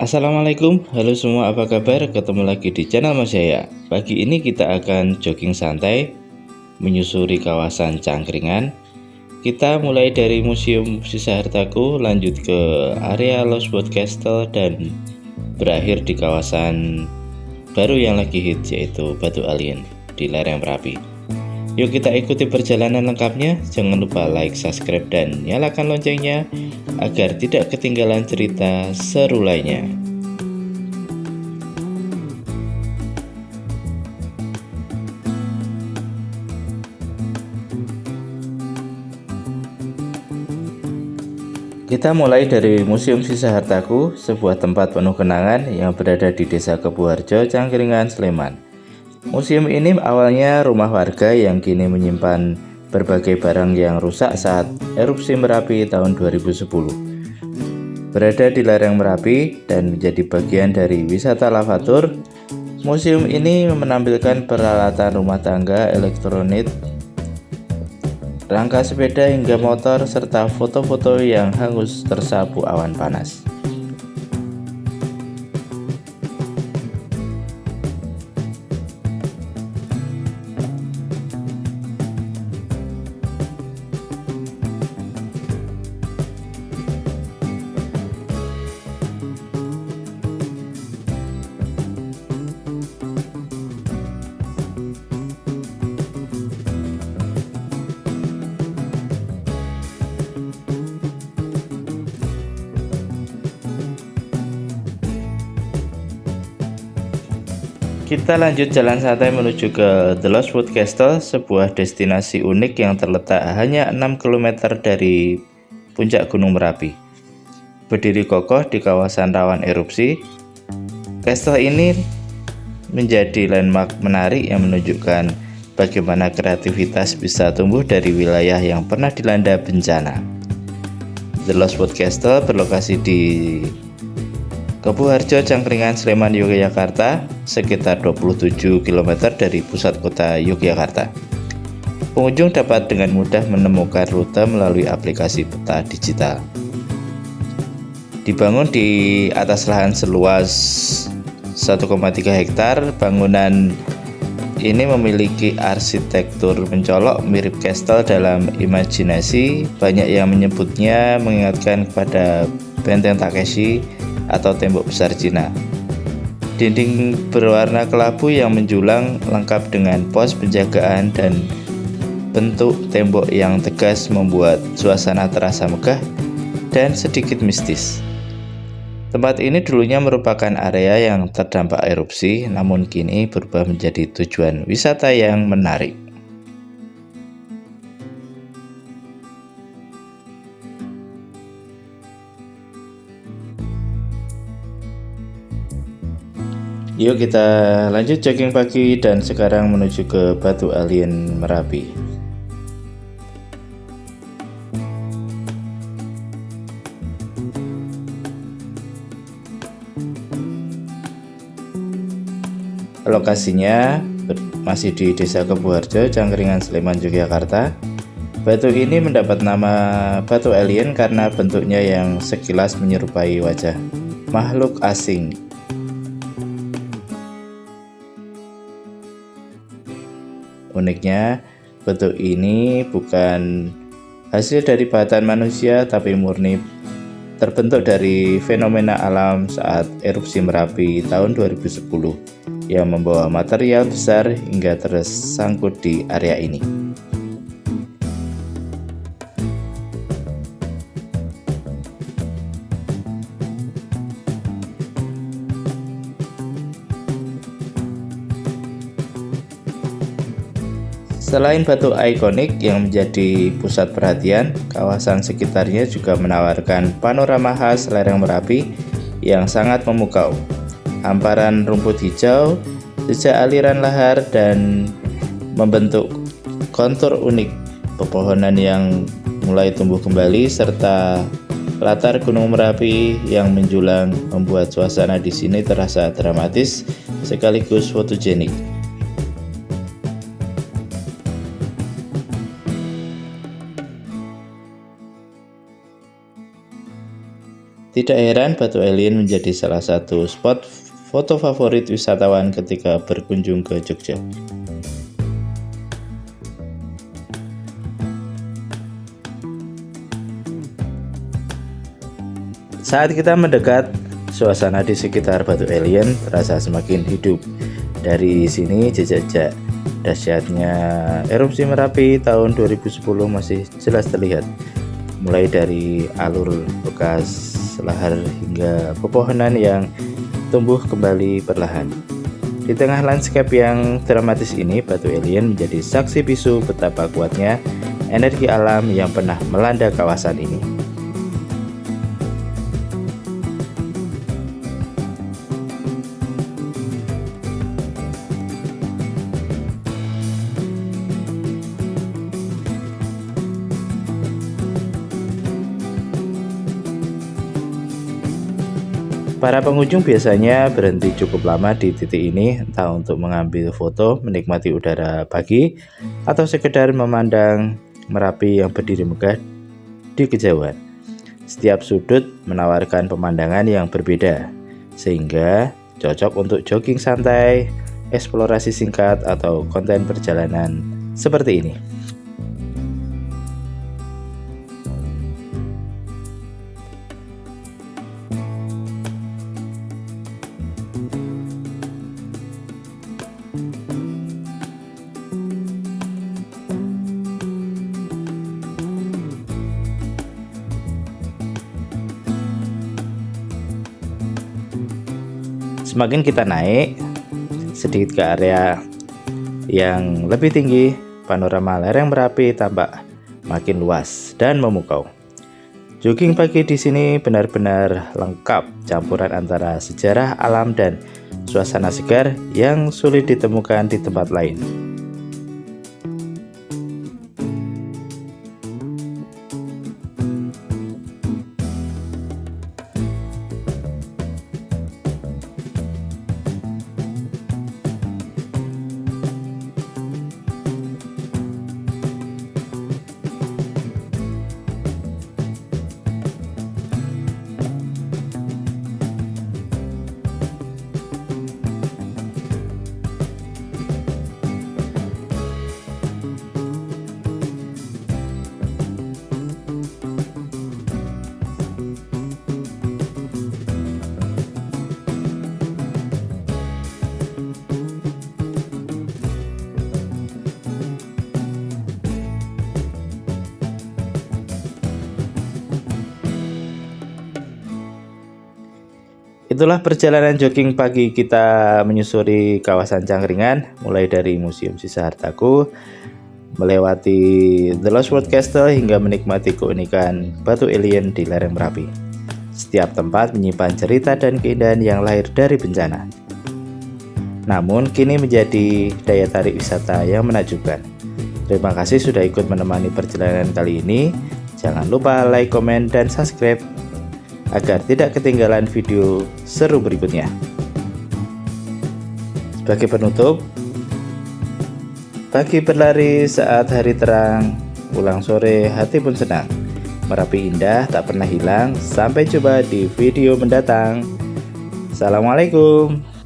Assalamualaikum, halo semua, apa kabar? Ketemu lagi di channel Mas Jaya. Pagi ini kita akan jogging santai menyusuri kawasan Cangkringan. Kita mulai dari Museum Sisa Hartaku, lanjut ke area Lostwood Castle, dan berakhir di kawasan baru yang lagi hits, yaitu Batu Alien di lereng Merapi. Yuk kita ikuti perjalanan lengkapnya. Jangan lupa like, subscribe, dan nyalakan loncengnya agar tidak ketinggalan cerita seru lainnya. Kita mulai dari Museum Sisa Hartaku, sebuah tempat penuh kenangan yang berada di Desa Kebuharjo, Cangkringan, Sleman. Museum ini awalnya rumah warga yang kini menyimpan berbagai barang yang rusak saat erupsi Merapi tahun 2010. Berada di lereng Merapi dan menjadi bagian dari wisata lavatur, museum ini menampilkan peralatan rumah tangga, elektronik, rangka sepeda hingga motor, serta foto-foto yang hangus tersapu awan panas. Kita lanjut jalan santai menuju ke The Lostwood Castle, sebuah destinasi unik yang terletak hanya 6 km dari puncak Gunung Merapi. Berdiri kokoh di kawasan rawan erupsi, castle ini menjadi landmark menarik yang menunjukkan bagaimana kreativitas bisa tumbuh dari wilayah yang pernah dilanda bencana. The Lostwood Castle berlokasi di Kebuharjo, Cangkringan, Sleman, Yogyakarta, sekitar 27 km dari pusat kota Yogyakarta. Pengunjung dapat dengan mudah menemukan rute melalui aplikasi peta digital. Dibangun di atas lahan seluas 1,3 hektar, bangunan ini memiliki arsitektur mencolok mirip kastel dalam imajinasi. Banyak yang menyebutnya mengingatkan kepada benteng Takeshi atau tembok besar Cina. Dinding berwarna kelabu yang menjulang lengkap dengan pos penjagaan dan bentuk tembok yang tegas membuat suasana terasa megah dan sedikit mistis. Tempat ini dulunya merupakan area yang terdampak erupsi, namun kini berubah menjadi tujuan wisata yang menarik. Yuk kita lanjut jogging pagi dan sekarang menuju ke Batu Alien Merapi. Lokasinya masih di Desa Kebuharjo, Cangkringan, Sleman, Yogyakarta. Batu ini mendapat nama Batu Alien karena bentuknya yang sekilas menyerupai wajah makhluk asing. Uniknya, bentuk ini bukan hasil dari buatan manusia, tapi murni terbentuk dari fenomena alam saat erupsi Merapi tahun 2010 yang membawa material besar hingga tersangkut di area ini. Selain batu ikonik yang menjadi pusat perhatian, kawasan sekitarnya juga menawarkan panorama khas lereng Merapi yang sangat memukau. Hamparan rumput hijau, jejak aliran lahar, dan membentuk kontur unik pepohonan yang mulai tumbuh kembali, serta latar Gunung Merapi yang menjulang membuat suasana di sini terasa dramatis sekaligus fotogenik. Tidak heran Batu Alien menjadi salah satu spot foto favorit wisatawan ketika berkunjung ke Jogja. Saat kita mendekat, suasana di sekitar Batu Alien terasa semakin hidup. Dari sini jejak dahsyatnya erupsi Merapi tahun 2010 masih jelas terlihat. Mulai dari alur bekas lahar hingga pepohonan yang tumbuh kembali perlahan. Di tengah landscape yang dramatis ini, Batu Alien menjadi saksi bisu betapa kuatnya energi alam yang pernah melanda kawasan ini. Para pengunjung biasanya berhenti cukup lama di titik ini, entah untuk mengambil foto, menikmati udara pagi, atau sekedar memandang Merapi yang berdiri megah di kejauhan. Setiap sudut menawarkan pemandangan yang berbeda, sehingga cocok untuk jogging santai, eksplorasi singkat, atau konten perjalanan seperti ini. Semakin kita naik sedikit ke area yang lebih tinggi, panorama lereng Merapi tampak makin luas dan memukau. Jogging pagi di sini benar-benar lengkap, campuran antara sejarah alam dan suasana segar yang sulit ditemukan di tempat lain. Itulah perjalanan jogging pagi kita menyusuri kawasan Cangkringan, mulai dari Museum Sisa Hartaku, melewati The Lost World Castle hingga menikmati keunikan Batu Alien di lereng Merapi. Setiap tempat menyimpan cerita dan keindahan yang lahir dari bencana. Namun kini menjadi daya tarik wisata yang menakjubkan. Terima kasih sudah ikut menemani perjalanan kali ini. Jangan lupa like, komen, dan subscribe agar tidak ketinggalan video seru berikutnya. Sebagai penutup, pagi berlari saat hari terang, pulang sore hati pun senang. Merapi indah tak pernah hilang. Sampai jumpa di video mendatang. Assalamualaikum.